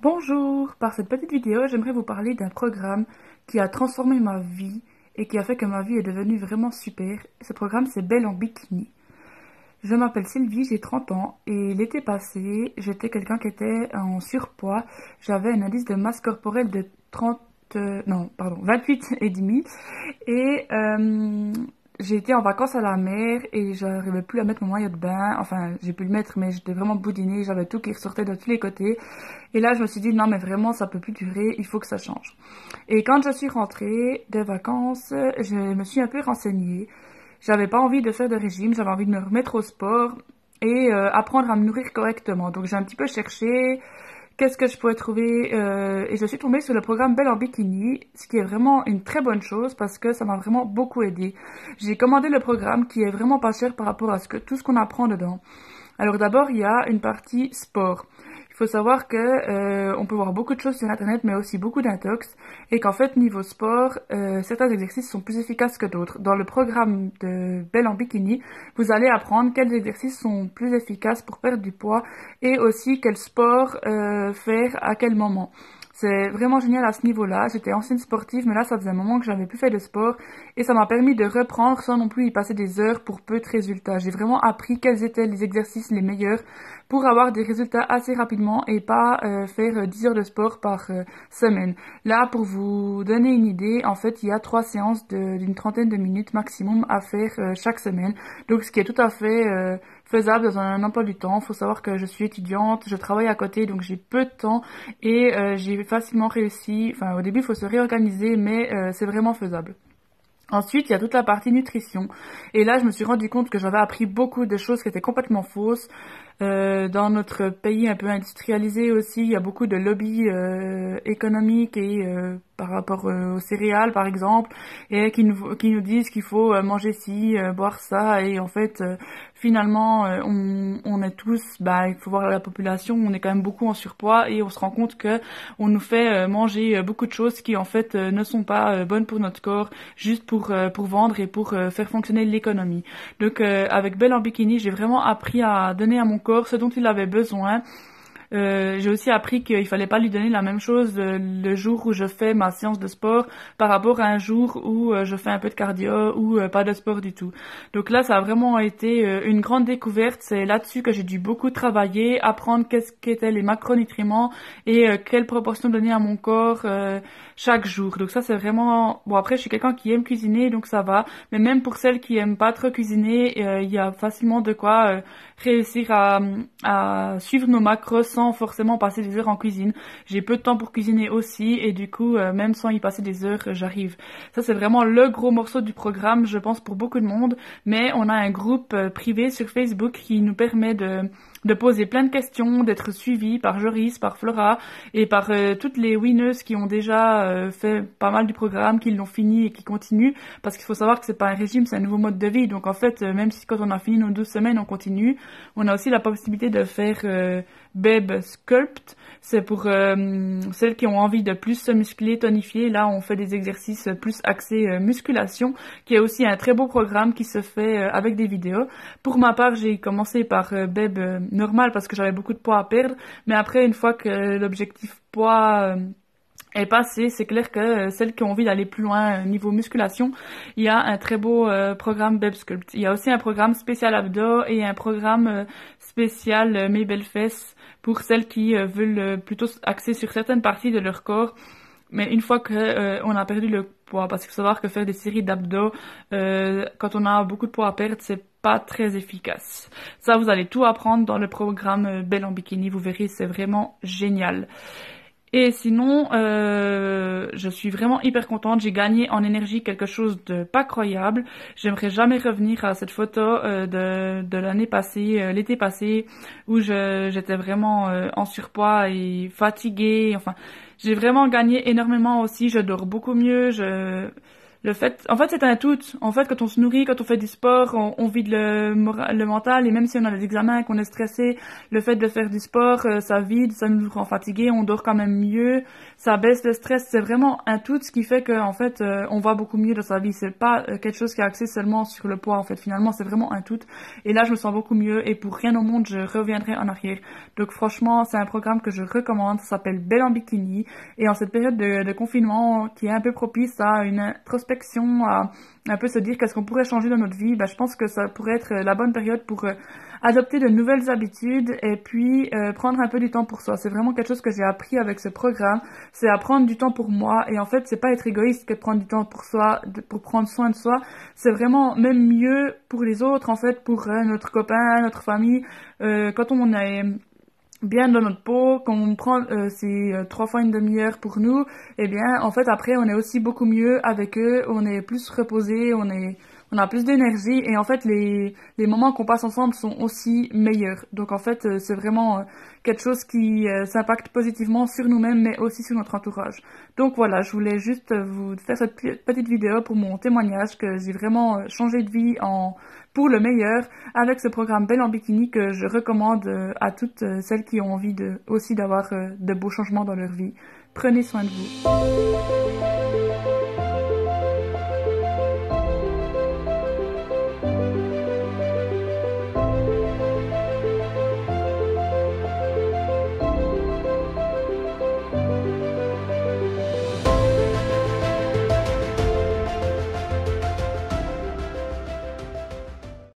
Bonjour, par cette petite vidéo, j'aimerais vous parler d'un programme qui a transformé ma vie et qui a fait que ma vie est devenue vraiment super. Ce programme, c'est Belle en bikini. Je m'appelle Sylvie, j'ai 30 ans et l'été passé, j'étais quelqu'un qui était en surpoids. J'avais un indice de masse corporelle de 28 et demi et j'ai été en vacances à la mer et j'arrivais plus à mettre mon maillot de bain. Enfin, j'ai pu le mettre, mais j'étais vraiment boudinée, j'avais tout qui ressortait de tous les côtés. Et là, je me suis dit, non, mais vraiment, ça peut plus durer, il faut que ça change. Et quand je suis rentrée des vacances, je me suis un peu renseignée. J'avais pas envie de faire de régime, j'avais envie de me remettre au sport et apprendre à me nourrir correctement. Donc j'ai un petit peu cherché qu'est-ce que je pourrais trouver et je suis tombée sur le programme Belle en bikini, ce qui est vraiment une très bonne chose parce que ça m'a vraiment beaucoup aidé. J'ai commandé le programme qui est vraiment pas cher par rapport à tout ce qu'on apprend dedans. Alors d'abord, il y a une partie sport. Il faut savoir que on peut voir beaucoup de choses sur internet, mais aussi beaucoup d'intox, et qu'en fait niveau sport, certains exercices sont plus efficaces que d'autres. Dans le programme de Belle en bikini, vous allez apprendre quels exercices sont plus efficaces pour perdre du poids et aussi quel sport faire à quel moment. C'est vraiment génial à ce niveau-là. J'étais ancienne sportive, mais là, ça faisait un moment que j'avais plus fait de sport et ça m'a permis de reprendre sans non plus y passer des heures pour peu de résultats. J'ai vraiment appris quels étaient les exercices les meilleurs pour avoir des résultats assez rapidement et pas faire 10 heures de sport par semaine. Là, pour vous donner une idée, en fait, il y a 3 séances d'une trentaine de minutes maximum à faire chaque semaine. Donc, ce qui est tout à fait faisable dans un emploi du temps. Il faut savoir que je suis étudiante, je travaille à côté, donc j'ai peu de temps et j'ai facilement réussi. Enfin, au début, il faut se réorganiser, mais c'est vraiment faisable. Ensuite, il y a toute la partie nutrition. Et là, je me suis rendu compte que j'avais appris beaucoup de choses qui étaient complètement fausses. Dans notre pays un peu industrialisé aussi, il y a beaucoup de lobbies économiques et par rapport aux céréales par exemple, et qui nous disent qu'il faut manger ci, boire ça, et en fait finalement on est tous, il faut voir la population, on est quand même beaucoup en surpoids et on se rend compte que on nous fait manger beaucoup de choses qui en fait ne sont pas bonnes pour notre corps, juste pour vendre et pour faire fonctionner l'économie. Donc avec Belle en bikini, j'ai vraiment appris à donner à mon corps ce dont il avait besoin. J'ai aussi appris qu'il fallait pas lui donner la même chose le jour où je fais ma séance de sport par rapport à un jour où je fais un peu de cardio ou pas de sport du tout. Donc là, ça a vraiment été une grande découverte. C'est là-dessus que j'ai dû beaucoup travailler, apprendre qu'est-ce qu'étaient les macronutriments et quelle proportion donner à mon corps chaque jour. Donc ça, c'est vraiment... Bon, après, je suis quelqu'un qui aime cuisiner, donc ça va. Mais même pour celles qui aiment pas trop cuisiner, il y a facilement de quoi réussir à suivre nos macros sans forcément passer des heures en cuisine. J'ai peu de temps pour cuisiner aussi et du coup, même sans y passer des heures, j'arrive. Ça, c'est vraiment le gros morceau du programme, je pense, pour beaucoup de monde. Mais on a un groupe privé sur Facebook qui nous permet de poser plein de questions, d'être suivi par Joris, par Flora et par toutes les winneuses qui ont déjà fait pas mal du programme, qui l'ont fini et qui continuent, parce qu'il faut savoir que c'est pas un régime, c'est un nouveau mode de vie. Donc en fait, même si quand on a fini nos 12 semaines, on continue, on a aussi la possibilité de faire Babe Sculpt. C'est pour celles qui ont envie de plus se muscler, tonifier. Là, on fait des exercices plus axés musculation, qui est aussi un très beau programme qui se fait avec des vidéos. Pour ma part, j'ai commencé par Babe normal parce que j'avais beaucoup de poids à perdre. Mais après, une fois que l'objectif poids est passé, c'est clair que celles qui ont envie d'aller plus loin niveau musculation, il y a un très beau programme Babe Sculpt. Il y a aussi un programme spécial abdos et un programme spécial Mes Belles Fesses pour celles qui veulent plutôt axer sur certaines parties de leur corps. Mais une fois que on a perdu le poids, parce qu'il faut savoir que faire des séries d'abdos quand on a beaucoup de poids à perdre, c'est pas très efficace. Ça, vous allez tout apprendre dans le programme Belle en bikini. Vous verrez, c'est vraiment génial. Et sinon, je suis vraiment hyper contente. J'ai gagné en énergie quelque chose de pas croyable. J'aimerais jamais revenir à cette photo de l'année passée, l'été passé, où j'étais vraiment en surpoids et fatiguée. Enfin, j'ai vraiment gagné énormément aussi. Je dors beaucoup mieux. En fait, c'est un tout. En fait, quand on se nourrit, quand on fait du sport, on vide le mental, et même si on a des examens, qu'on est stressé, le fait de faire du sport, ça vide, ça nous rend fatigué, on dort quand même mieux, ça baisse le stress. C'est vraiment un tout, ce qui fait que, en fait, on va beaucoup mieux dans sa vie. C'est pas quelque chose qui est axé seulement sur le poids, en fait. Finalement, c'est vraiment un tout. Et là, je me sens beaucoup mieux, et pour rien au monde, je reviendrai en arrière. Donc, franchement, c'est un programme que je recommande. Ça s'appelle Belle en bikini. Et en cette période de confinement, qui est un peu propice à une introspection, à un peu se dire qu'est-ce qu'on pourrait changer dans notre vie, je pense que ça pourrait être la bonne période pour adopter de nouvelles habitudes et puis prendre un peu du temps pour soi. C'est vraiment quelque chose que j'ai appris avec ce programme, c'est à prendre du temps pour moi, et en fait c'est pas être égoïste que de prendre du temps pour soi, pour prendre soin de soi, c'est vraiment même mieux pour les autres, en fait, pour notre copain, notre famille, quand on est bien dans notre peau, quand on prend ces 3 fois une demi-heure pour nous, eh bien, en fait, après, on est aussi beaucoup mieux avec eux, on est plus reposé, on a plus d'énergie, et en fait, les moments qu'on passe ensemble sont aussi meilleurs. Donc, en fait, c'est vraiment quelque chose qui s'impacte positivement sur nous-mêmes, mais aussi sur notre entourage. Donc, voilà, je voulais juste vous faire cette petite vidéo pour mon témoignage, que j'ai vraiment changé de vie pour le meilleur avec ce programme Belle en bikini, que je recommande à toutes celles qui ont envie aussi d'avoir de beaux changements dans leur vie. Prenez soin de vous.